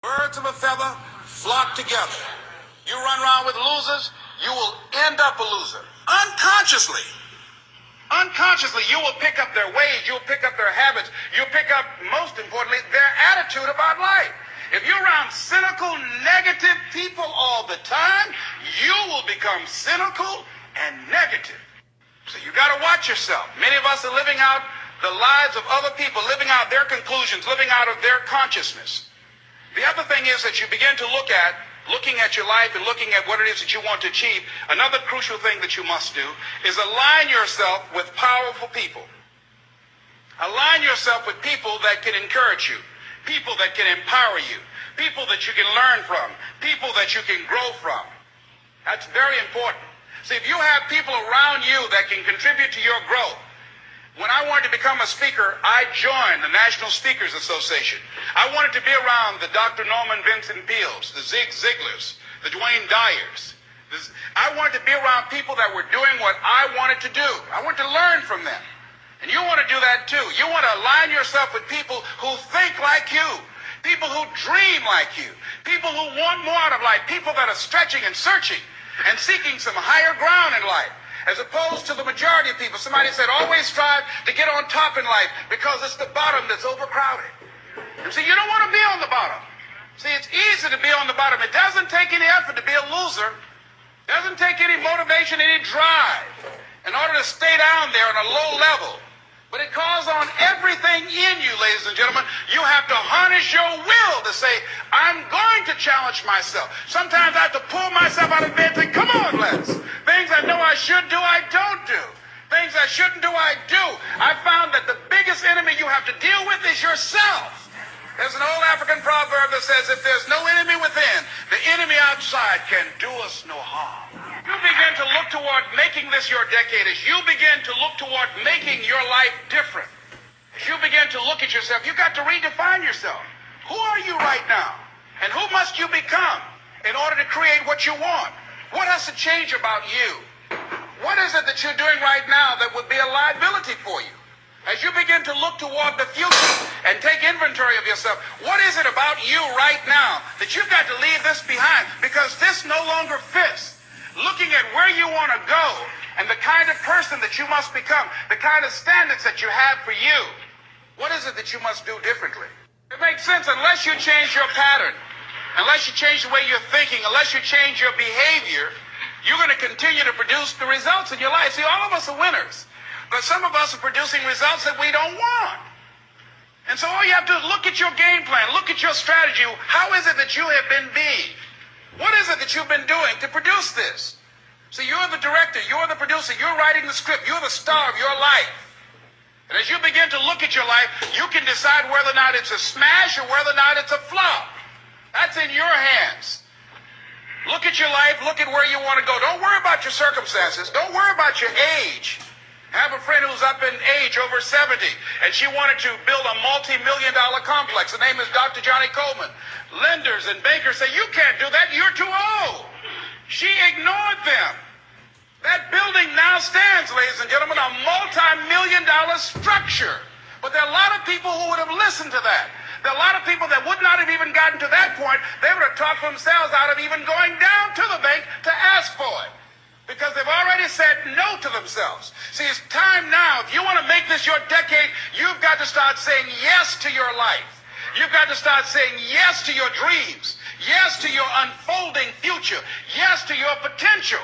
Birds of a feather flock together. You run around with losers, you will end up a loser. Unconsciously, you will pick up their ways, you'll pick up their habits, you'll pick up, most importantly, their attitude about life. If you're around cynical, negative people all the time, you will become cynical and negative. So you got to watch yourself. Many of us are living out the lives of other people, living out their conclusions, living out of their consciousness. The other thing is that you begin to looking at your life and looking at what it is that you want to achieve. Another crucial thing that you must do is align yourself with powerful people. Align yourself with people that can encourage you, people that can empower you, people that you can learn from, people that you can grow from. That's very important. See, if you have people around you that can contribute to your growth. When I wanted to become a speaker, I joined the National Speakers Association. I wanted to be around the Dr. Norman Vincent Peales, the Zig Ziglars, the Dwayne Dyers. I wanted to be around people that were doing what I wanted to do. I wanted to learn from them. And you want to do that too. You want to align yourself with people who think like you, people who dream like you, people who want more out of life, people that are stretching and searching and seeking some higher ground in life. As opposed to the majority of people. Somebody said, always strive to get on top in life because it's the bottom that's overcrowded. And see, you don't want to be on the bottom. See, it's easy to be on the bottom. It doesn't take any effort to be a loser. It doesn't take any motivation, any drive in order to stay down there on a low level. But it calls on everything in you, ladies and gentlemen. You have to harness your will to say, I'm going to challenge myself. Sometimes I have to pull myself out of bed and say, come on, Les. Things I know I should do, I don't do. Things I shouldn't do, I do. I found that the biggest enemy you have to deal with is yourself. There's an old African proverb that says, if there's no enemy within, the enemy outside can do us no harm. You begin to look toward making this your decade, as you begin to look toward making your life different, as you begin to look at yourself, you've got to redefine yourself. Who are you right now? And who must you become in order to create what you want? What has to change about you? What is it that you're doing right now that would be a liability for you? As you begin to look toward the future and take inventory of yourself, what is it about you right now that you've got to leave this behind because this no longer fits? Looking at where you want to go and the kind of person that you must become, the kind of standards that you have for you, what is it that you must do differently? It makes sense unless you change your pattern, unless you change the way you're thinking, unless you change your behavior, you're going to continue to produce the results in your life. See, all of us are winners, but some of us are producing results that we don't want. And so all you have to do is look at your game plan, look at your strategy. How is it that you have been being? What is it that you've been doing to produce this? So you're the director, you're the producer, you're writing the script, you're the star of your life. And as you begin to look at your life, you can decide whether or not it's a smash or whether or not it's a flop. That's in your hands. Look at your life, look at where you want to go. Don't worry about your circumstances. Don't worry about your age. I have a friend who's up in age, over 70, and she wanted to build a multi-million-dollar complex. The name is Dr. Johnny Coleman. Lenders and bankers say, you can't do that, you're too old. She ignored them. That building now stands, ladies and gentlemen, a multi-million-dollar structure. But there are a lot of people who would have listened to that. There are a lot of people that would not have even gotten to that point. They would have talked themselves out of even going down to the bank to ask for it, because they've already said no to themselves. See, it's time now. If you want to make this your decade, you've got to start saying yes to your life. You've got to start saying yes to your dreams, yes to your unfolding future, yes to your potential,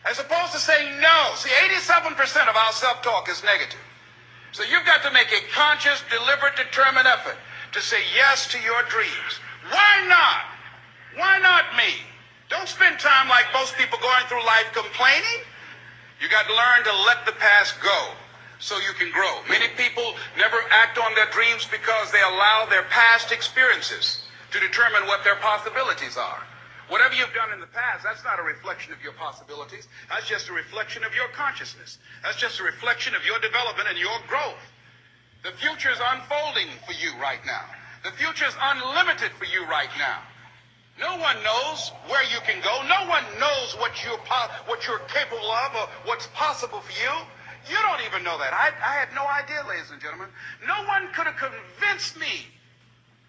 as opposed to saying no. See, 87% of our self-talk is negative. So you've got to make a conscious, deliberate, determined effort to say yes to your dreams. Why not? Why not me? Don't spend time like most people going through life complaining. You got to learn to let the past go so you can grow. Many people never act on their dreams because they allow their past experiences to determine what their possibilities are. Whatever you've done in the past, that's not a reflection of your possibilities. That's just a reflection of your consciousness. That's just a reflection of your development and your growth. The future is unfolding for you right now. The future is unlimited for you right now. No one knows where you can go. No one knows what you're capable of or what's possible for you. You don't even know that. I had no idea, ladies and gentlemen. No one could have convinced me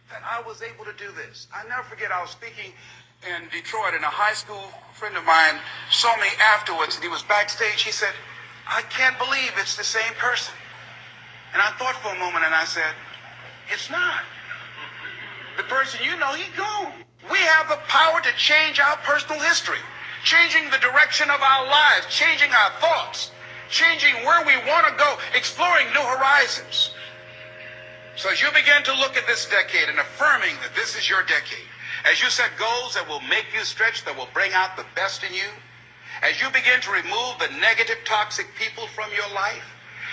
that I was able to do this. I never forget, I was speaking in Detroit, and a high school friend of mine saw me afterwards, and he was backstage. He said, I can't believe it's the same person. And I thought for a moment, and I said, it's not. The person you know, he gone. We have the power to change our personal history, changing the direction of our lives, changing our thoughts, changing where we want to go, exploring new horizons. So as you begin to look at this decade and affirming that this is your decade, as you set goals that will make you stretch, that will bring out the best in you, as you begin to remove the negative, toxic people from your life,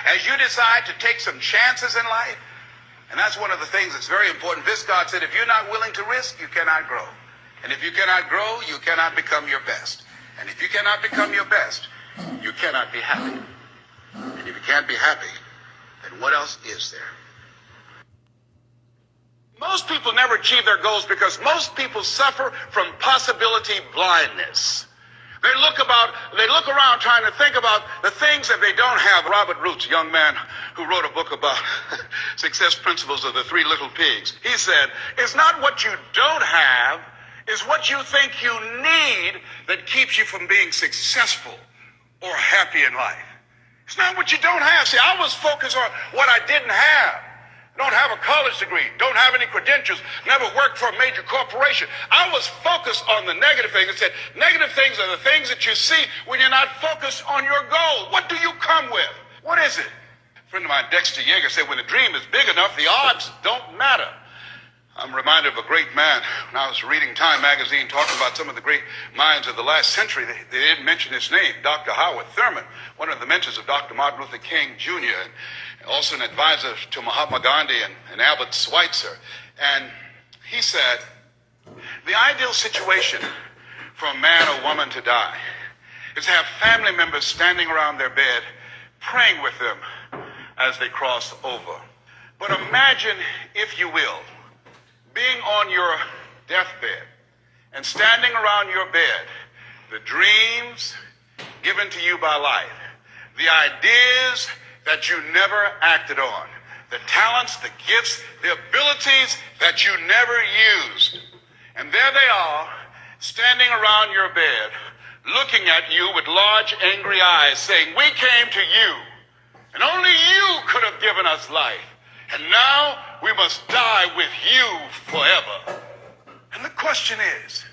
as you decide to take some chances in life, and that's one of the things that's very important. Viscard said, if you're not willing to risk, you cannot grow. And if you cannot grow, you cannot become your best. And if you cannot become your best, you cannot be happy. And if you can't be happy, then what else is there? Most people never achieve their goals because most people suffer from possibility blindness. They look around trying to think about the things that they don't have. Robert Roots, a young man who wrote a book about success principles of the three little pigs. He said, it's not what you don't have, it's what you think you need that keeps you from being successful or happy in life. It's not what you don't have. See, I was focused on what I didn't have. Don't have a college degree, don't have any credentials, never worked for a major corporation. I was focused on the negative things. It said, negative things are the things that you see when you're not focused on your goal. What do you come with? What is it? A friend of mine, Dexter Yeager, said, when the dream is big enough, the odds don't matter. I'm reminded of a great man. When I was reading Time magazine talking about some of the great minds of the last century, they didn't mention his name, Dr. Howard Thurman, one of the mentors of Dr. Martin Luther King Jr., and also an advisor to Mahatma Gandhi and Albert Schweitzer. And he said, the ideal situation for a man or woman to die is to have family members standing around their bed praying with them as they cross over. But imagine, if you will, being on your deathbed and standing around your bed, the dreams given to you by life, the ideas that you never acted on, the talents, the gifts, the abilities that you never used. And there they are, standing around your bed, looking at you with large, angry eyes, saying, we came to you, and only you could have given us life. And now we must die with you forever. And the question is,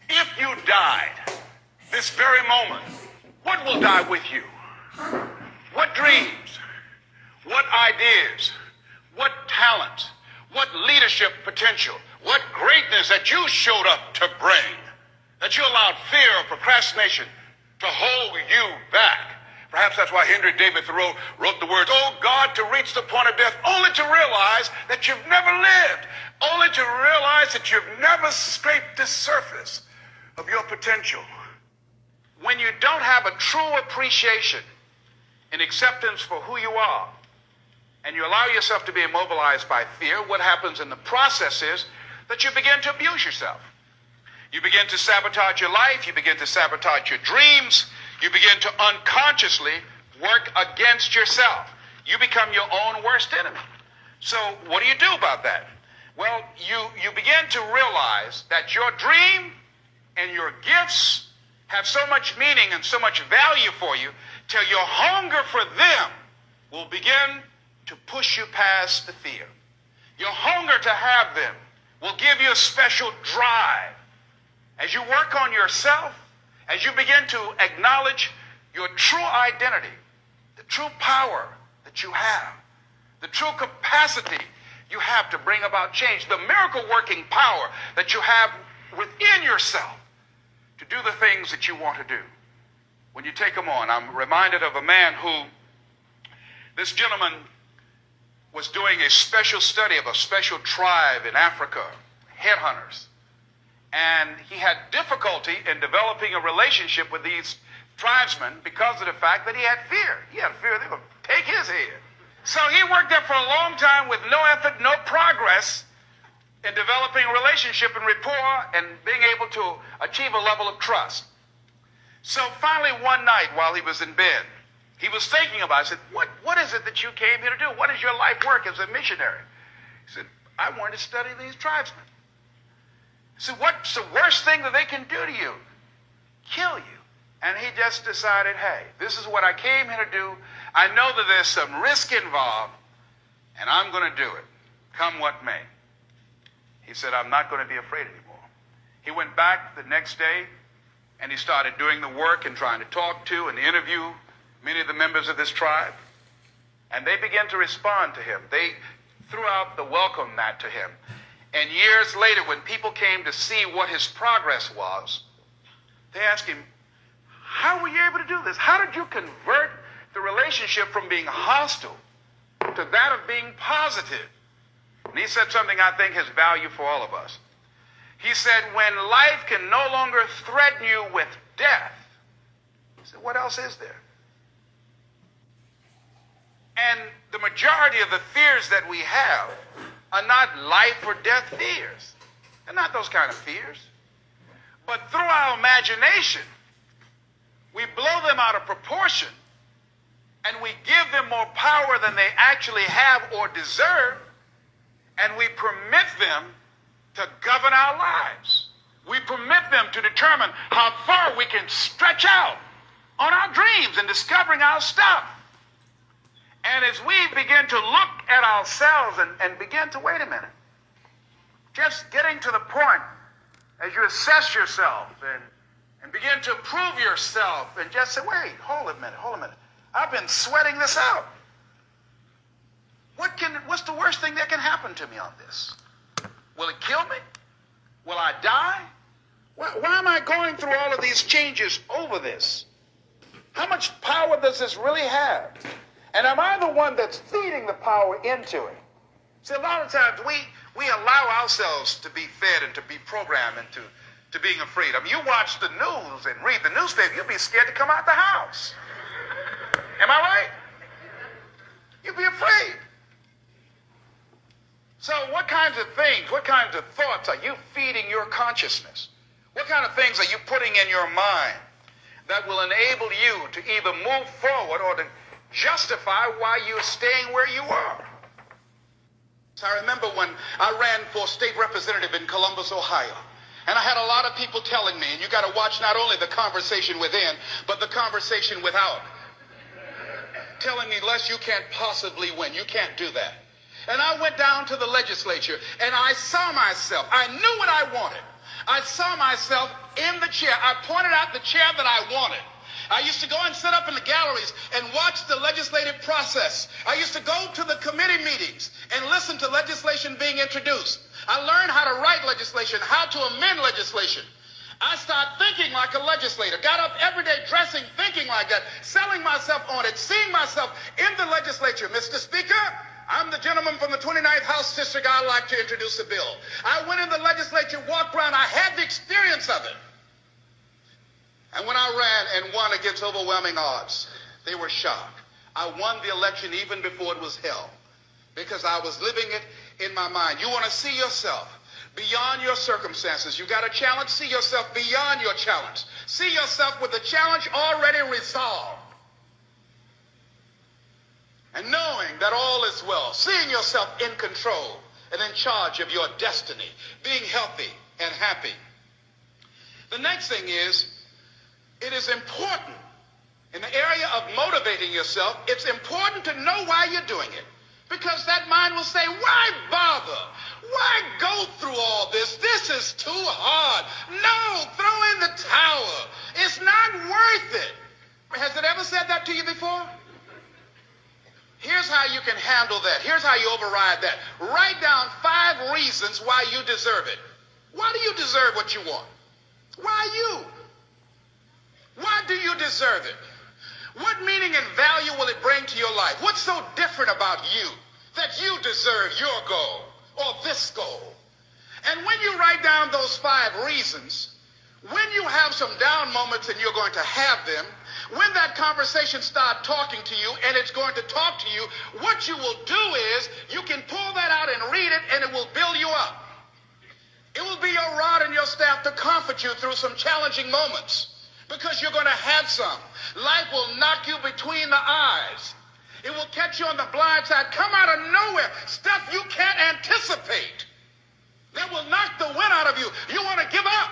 if you died this very moment, what will die with you? What dreams, what ideas, what talent, what leadership potential, what greatness that you showed up to bring, that you allowed fear or procrastination to hold you back. Perhaps that's why Henry David Thoreau wrote the words, oh God, to reach the point of death, only to realize that you've never lived, only to realize that you've never scraped the surface of your potential. When you don't have a true appreciation and acceptance for who you are, and you allow yourself to be immobilized by fear, what happens in the process is that you begin to abuse yourself. You begin to sabotage your life, you begin to sabotage your dreams, you begin to unconsciously work against yourself. You become your own worst enemy. So what do you do about that? Well, you begin to realize that your dream and your gifts have so much meaning and so much value for you till your hunger for them will begin to push you past the fear. Your hunger to have them will give you a special drive. As you work on yourself, as you begin to acknowledge your true identity, the true power that you have, the true capacity you have to bring about change, the miracle-working power that you have within yourself to do the things that you want to do. When you take them on, I'm reminded of a man who, this gentleman was doing a special study of a special tribe in Africa, headhunters. And he had difficulty in developing a relationship with these tribesmen because of the fact that he had fear. He had fear they would take his head. So he worked there for a long time with no effort, no progress in developing a relationship and rapport and being able to achieve a level of trust. So finally one night while he was in bed, he was thinking about it. I said, what is it that you came here to do? What is your life work as a missionary? He said, I wanted to study these tribesmen. So what's the worst thing that they can do to you? Kill you. And he just decided, hey, this is what I came here to do. I know that there's some risk involved, and I'm going to do it, come what may. He said, I'm not going to be afraid anymore. He went back the next day, and he started doing the work and trying to talk to and interview many of the members of this tribe. And they began to respond to him. They threw out the welcome mat to him. And years later, when people came to see what his progress was, they asked him, how were you able to do this? How did you convert the relationship from being hostile to that of being positive? And he said something I think has value for all of us. He said, when life can no longer threaten you with death, he said, what else is there? And the majority of the fears that we have are not life or death fears. They're not those kind of fears. But through our imagination, we blow them out of proportion, and we give them more power than they actually have or deserve, and we permit them to govern our lives. We permit them to determine how far we can stretch out on our dreams and discovering our stuff. And as we begin to look at ourselves and begin to, wait a minute, just getting to the point as you assess yourself and begin to improve yourself and just say, wait, hold a minute. I've been sweating this out. What's the worst thing that can happen to me on this? Will it kill me? Will I die? Why am I going through all of these changes over this? How much power does this really have? And am I the one that's feeding the power into it? See, a lot of times we allow ourselves to be fed and to be programmed into being afraid. I mean, you watch the news and read the newspaper, you'll be scared to come out the house. Am I right? You'll be afraid. So what kinds of things, what kinds of thoughts are you feeding your consciousness? What kind of things are you putting in your mind that will enable you to either move forward or to justify why you're staying where you are? So I remember when I ran for state representative in Columbus, Ohio, and I had a lot of people telling me, and you got to watch not only the conversation within, but the conversation without, telling me, Les, you can't possibly win. You can't do that. And I went down to the legislature, and I saw myself. I knew what I wanted. I saw myself in the chair. I pointed out the chair that I wanted. I used to go and sit up in the galleries and watch the legislative process. I used to go to the committee meetings and listen to legislation being introduced. I learned how to write legislation, how to amend legislation. I started thinking like a legislator, got up every day dressing, thinking like that, selling myself on it, seeing myself in the legislature. Mr. Speaker, I'm the gentleman from the 29th House District. I'd like to introduce a bill. I went in the legislature, walked around. I had the experience of it. And when I ran and won against overwhelming odds, they were shocked. I won the election even before it was held because I was living it in my mind. You want to see yourself beyond your circumstances. You got a challenge, see yourself beyond your challenge. See yourself with the challenge already resolved. And knowing that all is well, seeing yourself in control and in charge of your destiny, being healthy and happy. The next thing is, it is important in the area of motivating yourself, it's important to know why you're doing it. Because that mind will say, why bother? Why go through all this? This is too hard. No, throw in the towel. It's not worth it. Has it ever said that to you before? Here's how you can handle that. Here's how you override that. Write down 5 reasons why you deserve it. Why do you deserve what you want? Why you? Why do you deserve it? What meaning and value will it bring to your life? What's so different about you that you deserve your goal or this goal? And when you write down those 5 reasons, when you have some down moments, and you're going to have them, when that conversation starts talking to you, and it's going to talk to you, what you will do is you can pull that out and read it, and it will build you up. It will be your rod and your staff to comfort you through some challenging moments, because you're going to have some. Life will knock you between the eyes. It will catch you on the blind side, come out of nowhere, stuff you can't anticipate. That will knock the wind out of you. You want to give up.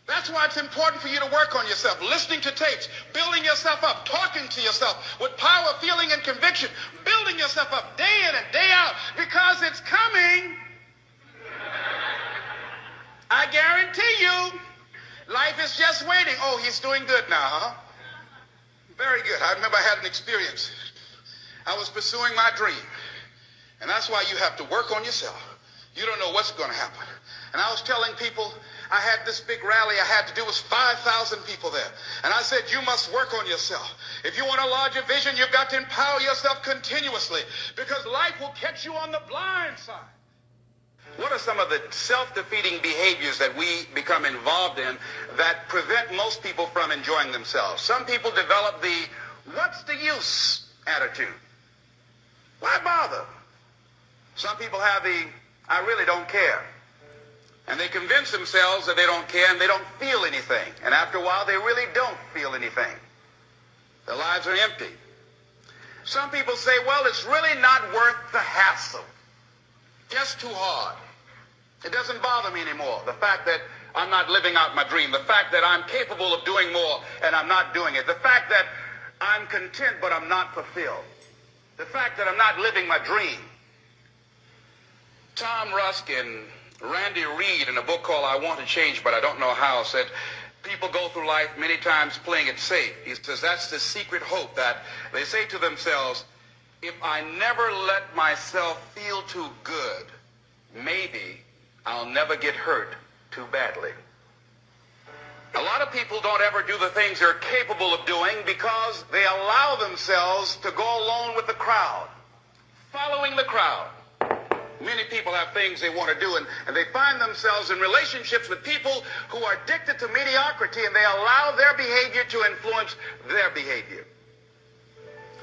That's why it's important for you to work on yourself, listening to tapes, building yourself up, talking to yourself with power, feeling, and conviction, building yourself up day in and day out, because it's coming. I guarantee you, life is just waiting. Oh, he's doing good now, huh? Very good. I remember I had an experience. I was pursuing my dream. And that's why you have to work on yourself. You don't know what's going to happen. And I was telling people, I had this big rally I had to do. It was 5,000 people there. And I said, you must work on yourself. If you want a larger vision, you've got to empower yourself continuously, because life will catch you on the blind side. What are some of the self-defeating behaviors that we become involved in that prevent most people from enjoying themselves? Some people develop the what's the use attitude. Why bother? Some people have the I really don't care. And they convince themselves that they don't care and they don't feel anything. And after a while, they really don't feel anything. Their lives are empty. Some people say, well, it's really not worth the hassle. Just too hard. It doesn't bother me anymore. The fact that I'm not living out my dream. The fact that I'm capable of doing more and I'm not doing it. The fact that I'm content but I'm not fulfilled. The fact that I'm not living my dream. Tom Rusk and Randy Reed, in a book called I Want to Change But I Don't Know How, said people go through life many times playing it safe. He says that's the secret hope, that they say to themselves, if I never let myself feel too good, maybe I'll never get hurt too badly. A lot of people don't ever do the things they're capable of doing because they allow themselves to go along with the crowd, following the crowd. Many people have things they want to do, and they find themselves in relationships with people who are addicted to mediocrity, and they allow their behavior to influence their behavior.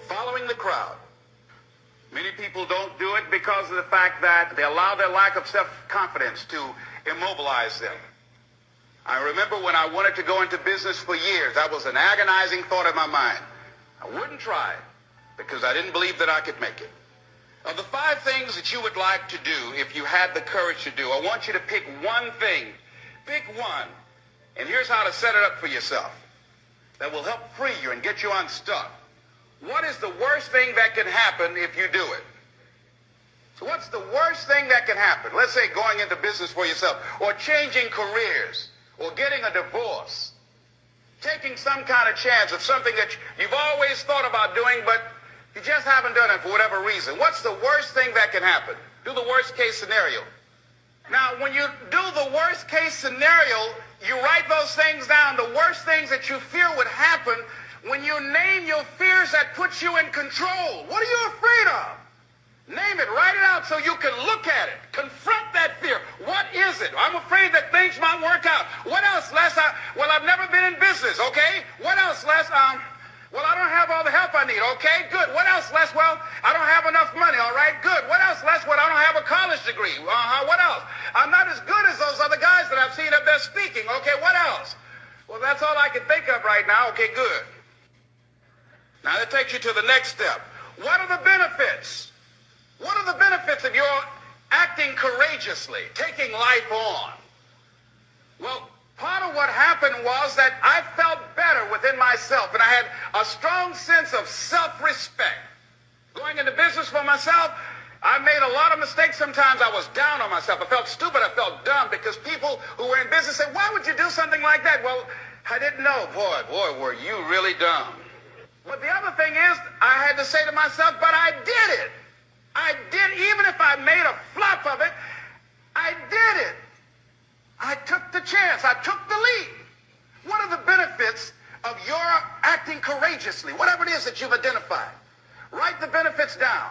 Following the crowd. Many people don't do it because of the fact that they allow their lack of self-confidence to immobilize them. I remember when I wanted to go into business for years, that was an agonizing thought in my mind. I wouldn't try because I didn't believe that I could make it. Of the 5 things that you would like to do if you had the courage to do, I want you to pick one thing. Pick one. And here's how to set it up for yourself that will help free you and get you unstuck. What is the worst thing that can happen if you do it? So what's the worst thing that can happen? Let's say going into business for yourself, or changing careers, or getting a divorce, taking some kind of chance of something that you've always thought about doing, but you just haven't done it for whatever reason. What's the worst thing that can happen? Do the worst case scenario. Now, when you do the worst case scenario, you write those things down, the worst things that you fear would happen. When you name your fears, that puts you in control. What are you afraid of? Name it, write it out so you can look at it. Confront that fear. What is it? I'm afraid that things might work out. What else, Les? Well, I've never been in business, okay? What else, Les? Well, I don't have all the help I need. Okay, good. What else, Les? Well, I don't have enough money. All right, good. What else, Les? Well, I don't have a college degree. What else? I'm not as good as those other guys that I've seen up there speaking. Okay, what else? Well, that's all I can think of right now. Okay, good. Now that takes you to the next step. What are the benefits? What are the benefits of your acting courageously, taking life on? Well, part of what happened was that I felt better within myself, and I had a strong sense of self-respect. Going into business for myself, I made a lot of mistakes. Sometimes I was down on myself. I felt stupid. I felt dumb because people who were in business said, why would you do something like that? Well, I didn't know. Boy, were you really dumb. But the other thing is, I had to say to myself, but I did it. I did, even if I made a flop of it, I did it. I took the chance. I took the lead. What are the benefits of your acting courageously? Whatever it is that you've identified. Write the benefits down.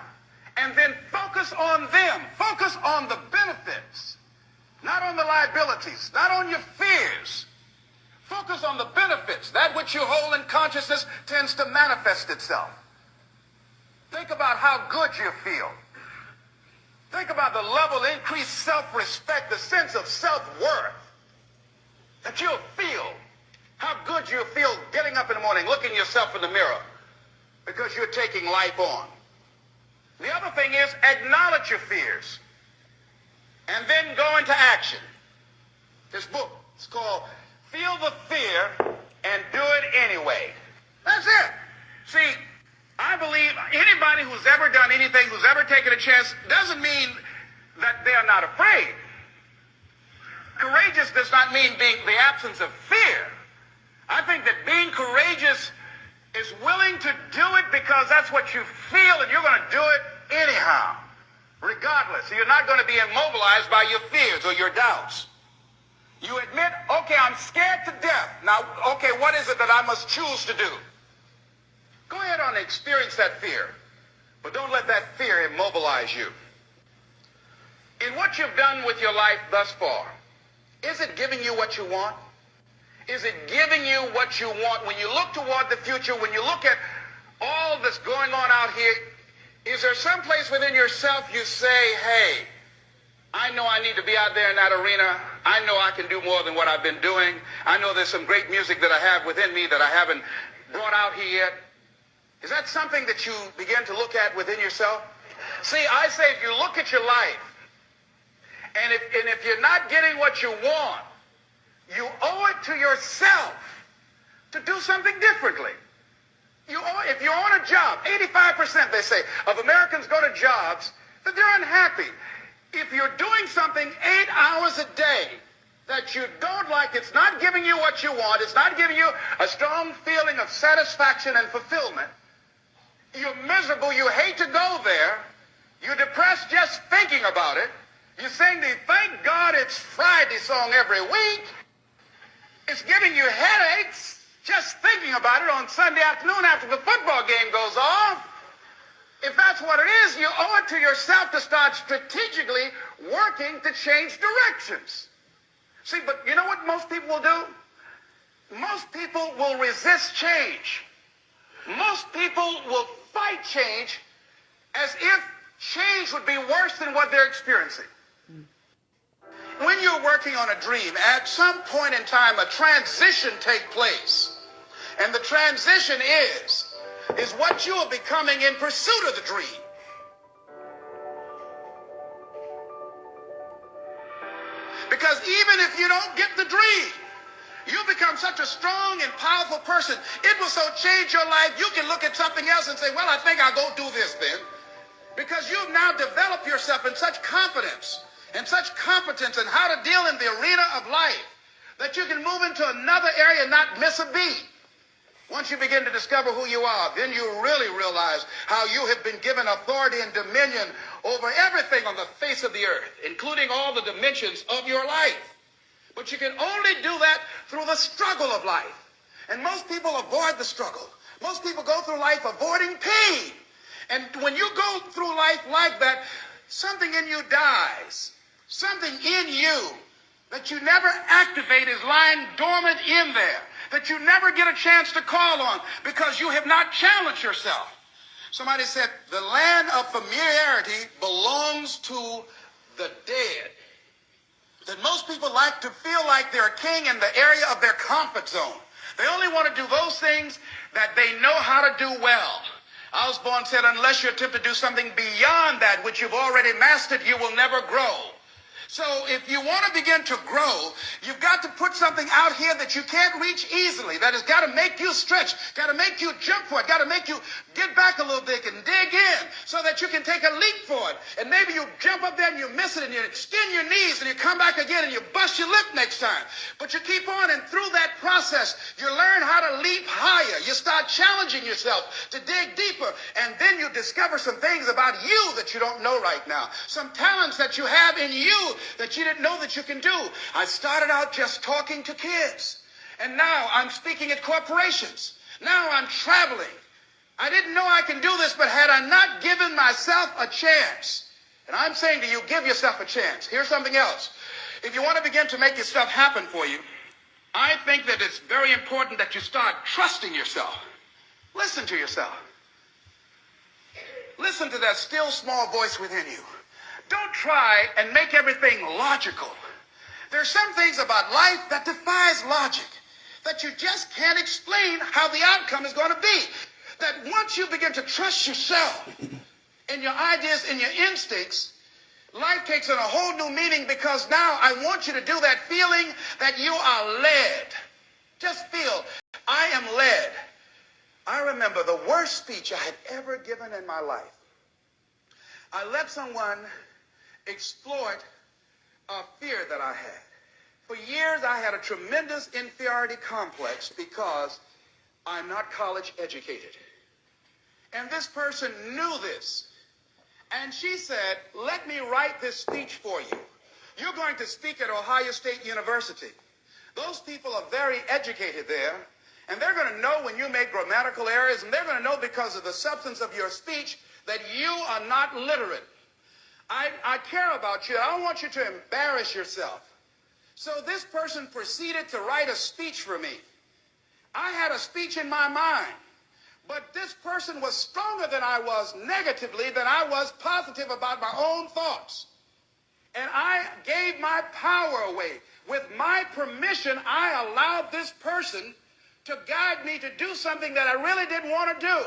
And then focus on them. Focus on the benefits. Not on the liabilities. Not on your fears. Focus on the benefits. That which you hold in consciousness tends to manifest itself. Think about how good you feel. Think about the level of increased self-respect, the sense of self-worth that you'll feel. How good you'll feel getting up in the morning, looking yourself in the mirror. because you're taking life on. The other thing is acknowledge your fears and then go into action. This book is called Feel the Fear and Do It Anyway. That's it. See, I believe anybody who's ever done anything, who's ever taken a chance, doesn't mean that they're not afraid. Courageous does not mean being the absence of fear. I think that being courageous is willing to do it because that's what you feel, and you're going to do it anyhow, regardless. You're not going to be immobilized by your fears or your doubts. You admit, okay, I'm scared to death. Now, okay, what is it that I must choose to do? Go ahead and experience that fear, but don't let that fear immobilize you. In what you've done with your life thus far, is it giving you what you want? Is it giving you what you want? When you look toward the future, when you look at all that's going on out here, is there some place within yourself you say, hey, I know I need to be out there in that arena. I know I can do more than what I've been doing. I know there's some great music that I have within me that I haven't brought out here yet. Is that something that you begin to look at within yourself? See, I say if you look at your life, and if you're not getting what you want, you owe it to yourself to do something differently. If you're on a job, 85%, they say, of Americans go to jobs that they're unhappy. If you're doing something 8 hours a day that you don't like, it's not giving you what you want, it's not giving you a strong feeling of satisfaction and fulfillment, you're miserable, you hate to go there, you're depressed just thinking about it, you sing the Thank God It's Friday song every week, it's giving you headaches just thinking about it on Sunday afternoon after the football game goes off. If that's what it is, you owe it to yourself to start strategically working to change directions. See, but you know what most people will do? Most people will resist change. Most people will fight change as if change would be worse than what they're experiencing. When you're working on a dream, at some point in time, a transition takes place. And the transition is what you are becoming in pursuit of the dream. Because even if you don't get the dream, you become such a strong and powerful person. It will so change your life, you can look at something else and say, well, I think I'll go do this then. Because you've now developed yourself in such confidence and such competence in how to deal in the arena of life that you can move into another area and not miss a beat. Once you begin to discover who you are, then you really realize how you have been given authority and dominion over everything on the face of the earth, including all the dimensions of your life. But you can only do that through the struggle of life. And most people avoid the struggle. Most people go through life avoiding pain. And when you go through life like that, something in you dies. Something in you that you never activate is lying dormant in there, that you never get a chance to call on because you have not challenged yourself. Somebody said the land of familiarity belongs to the dead. That most people like to feel like they're a king in the area of their comfort zone. They only want to do those things that they know how to do well. Osborne said, unless you attempt to do something beyond that which you've already mastered, you will never grow. So if you want to begin to grow, you've got to put something out here that you can't reach easily, that has got to make you stretch, got to make you jump for it, got to make you get back a little bit and dig in so that you can take a leap for it. And maybe you jump up there and you miss it and you extend your knees and you come back again and you bust your lip next time. But you keep on, and through that process, you learn how to leap higher. You start challenging yourself to dig deeper, and then you discover some things about you that you don't know right now, some talents that you have in you that you didn't know that you can do. I started out just talking to kids, and now I'm speaking at corporations. Now I'm traveling. I didn't know I can do this, but had I not given myself a chance, and I'm saying to you, give yourself a chance. Here's something else. If you want to begin to make your stuff happen for you, I think that it's very important that you start trusting yourself. Listen to yourself. Listen to that still small voice within you. Don't try and make everything logical. There are some things about life that defies logic, that you just can't explain how the outcome is going to be. that once you begin to trust yourself and your ideas and your instincts, life takes on a whole new meaning, because now I want you to do that feeling that you are led. Just feel, I am led. I remember the worst speech I had ever given in my life. I let someone exploit a fear that I had. For years, I had a tremendous inferiority complex because I'm not college educated. And this person knew this. And she said, let me write this speech for you. You're going to speak at Ohio State University. Those people are very educated there, and they're going to know when you make grammatical errors, and they're going to know because of the substance of your speech that you are not literate. I care about you. I don't want you to embarrass yourself. So this person proceeded to write a speech for me. I had a speech in my mind, but this person was stronger than I was negatively than I was positive about my own thoughts. And I gave my power away. With my permission, I allowed this person to guide me to do something that I really didn't want to do.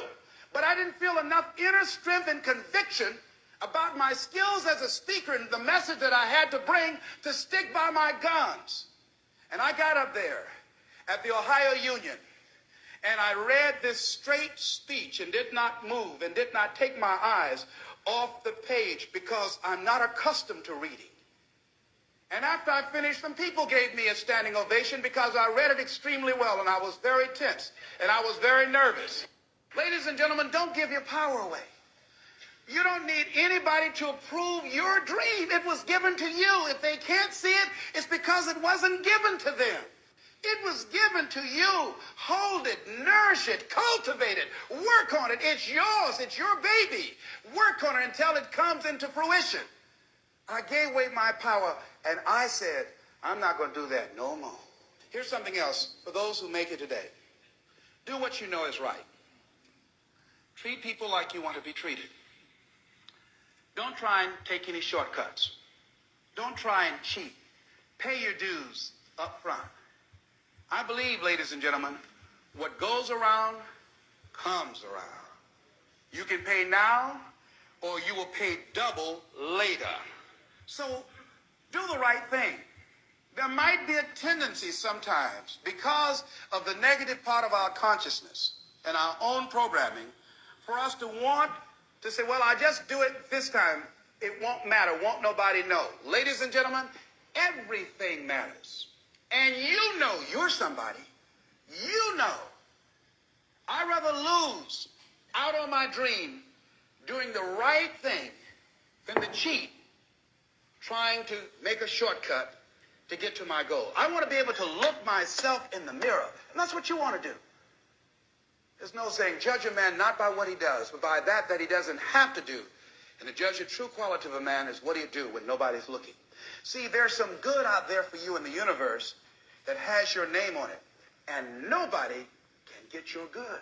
But I didn't feel enough inner strength and conviction about my skills as a speaker and the message that I had to bring to stick by my guns. And I got up there at the Ohio Union, and I read this straight speech and did not move and did not take my eyes off the page because I'm not accustomed to reading. And after I finished, some people gave me a standing ovation because I read it extremely well, and I was very tense and I was very nervous. Ladies and gentlemen, don't give your power away. You don't need anybody to approve your dream. It was given to you. If they can't see it, it's because it wasn't given to them. It was given to you. Hold it, nourish it, cultivate it, work on it. It's yours. It's your baby. Work on it until it comes into fruition. I gave away my power, and I said, I'm not going to do that no more. Here's something else for those who make it today. Do what you know is right. Treat people like you want to be treated. Don't try and take any shortcuts. Don't try and cheat. Pay your dues up front. I believe, ladies and gentlemen, what goes around comes around. You can pay now, or you will pay double later. So do the right thing. There might be a tendency sometimes, because of the negative part of our consciousness and our own programming, for us to want to say, well, I just do it this time. It won't matter. Won't nobody know. Ladies and gentlemen, everything matters. And you know you're somebody. You know. I'd rather lose out on my dream doing the right thing than to cheat, trying to make a shortcut to get to my goal. I want to be able to look myself in the mirror. And that's what you want to do. There's no saying, judge a man not by what he does, but by that he doesn't have to do. And to judge the true quality of a man is what he do when nobody's looking. See, there's some good out there for you in the universe that has your name on it. And nobody can get your good.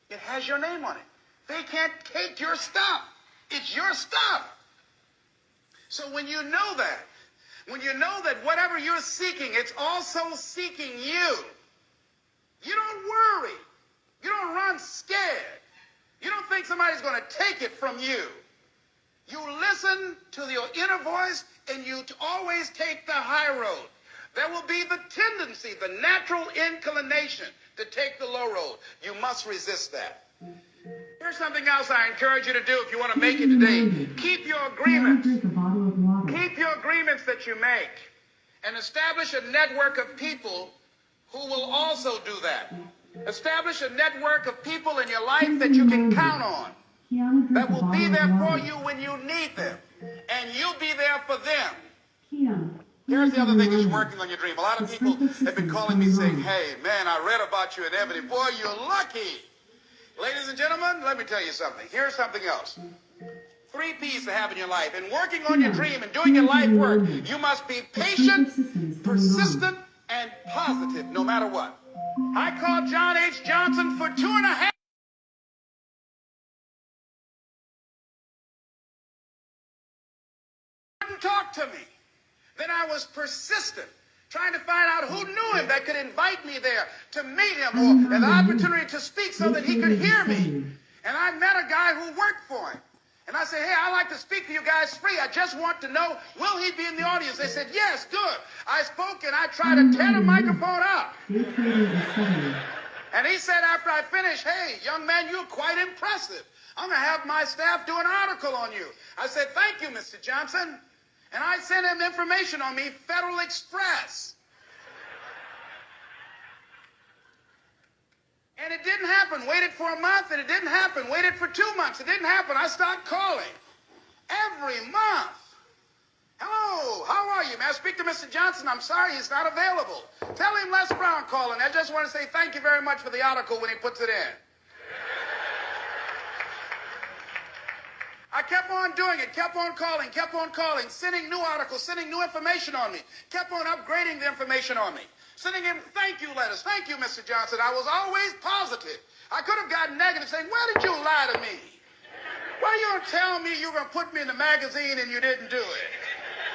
It has your name on it. They can't take your stuff. It's your stuff. So when you know that whatever you're seeking, it's also seeking you. You don't worry. You don't run scared. You don't think somebody's going to take it from you. You listen to your inner voice, and you always take the high road. There will be the tendency, the natural inclination to take the low road. You must resist that. Here's something else I encourage you to do if you want to make it today. Keep your agreements. Keep your agreements that you make, and establish a network of people who will also do that. Establish a network of people in your life that you can count on, that will be there for you when you need them, and you'll be there for them. Here's the other thing that's working on your dream. A lot of people have been calling me saying, hey, man, I read about you in Ebony. Boy, you're lucky. Ladies and gentlemen, let me tell you something. Here's something else. 3 P's to have in your life. In working on your dream and doing your life work, you must be patient, persistent, and positive no matter what. I called John H. Johnson for 2.5 wouldn't talk to me. Then I was persistent. trying to find out who knew him that could invite me there to meet him or an opportunity to speak so that he could hear me. And I met a guy who worked for him. And I said, hey, I'd like to speak to you guys free. I just want to know, will he be in the audience? They said, yes, good. I spoke and I tried to tear the microphone up. And he said after I finished, hey, young man, you're quite impressive. I'm going to have my staff do an article on you. I said, thank you, Mr. Johnson. And I sent him information on me, Federal Express. And it didn't happen. Waited for a month, and it didn't happen. Waited for 2 months. It didn't happen. I started calling every month. Hello, how are you? May I speak to Mr. Johnson? I'm sorry, he's not available. Tell him Les Brown calling. I just want to say thank you very much for the article when he puts it in. I kept on doing it, kept on calling, sending new articles, sending new information on me, kept on upgrading the information on me, sending him thank you letters. Thank you, Mr. Johnson. I was always positive. I could have gotten negative saying, why did you lie to me? Why are you going to tell me you were going to put me in the magazine and you didn't do it?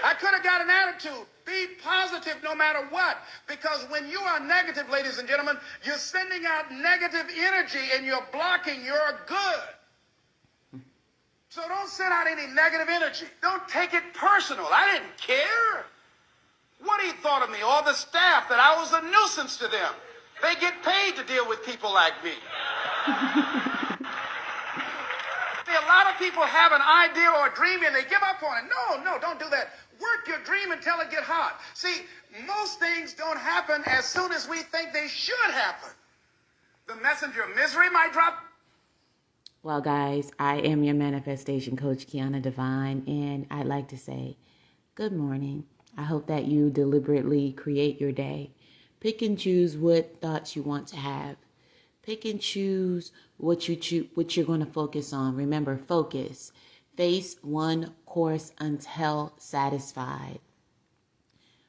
I could have got an attitude. Be positive no matter what. Because when you are negative, ladies and gentlemen, you're sending out negative energy and you're blocking your good. So don't send out any negative energy. Don't take it personal. I didn't care what he thought of me or the staff, that I was a nuisance to them. They get paid to deal with people like me. See, a lot of people have an idea or a dream and they give up on it. No, don't do that. Work your dream until it gets hot. See, most things don't happen as soon as we think they should happen. The messenger of misery might drop. Well, guys, I am your manifestation coach, Keyonna Divine, and I'd like to say good morning. I hope that you deliberately create your day. Pick and choose what thoughts you want to have. Pick and choose what you're going to focus on. Remember, focus. Face one course until satisfied.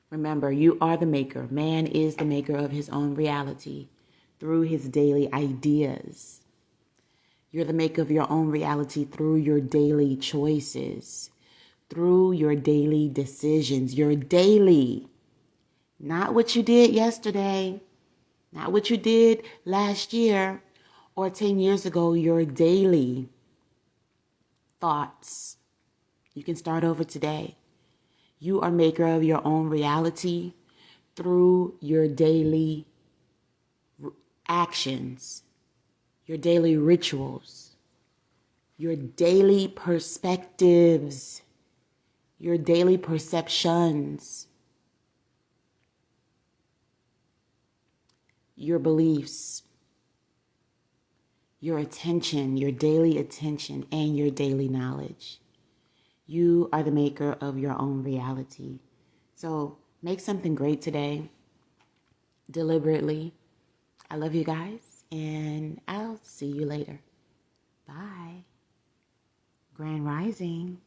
Remember, you are the maker. Man is the maker of his own reality through his daily ideas. You're the maker of your own reality through your daily choices, through your daily decisions, your daily, not what you did yesterday, not what you did last year or 10 years ago, your daily thoughts. You can start over today. You are maker of your own reality through your daily actions, your daily rituals, your daily perspectives, your daily perceptions, your beliefs, your attention, your daily attention, and your daily knowledge. You are the maker of your own reality. So make something great today, deliberately. I love you guys. And I'll see you later. Bye. Grand Rising.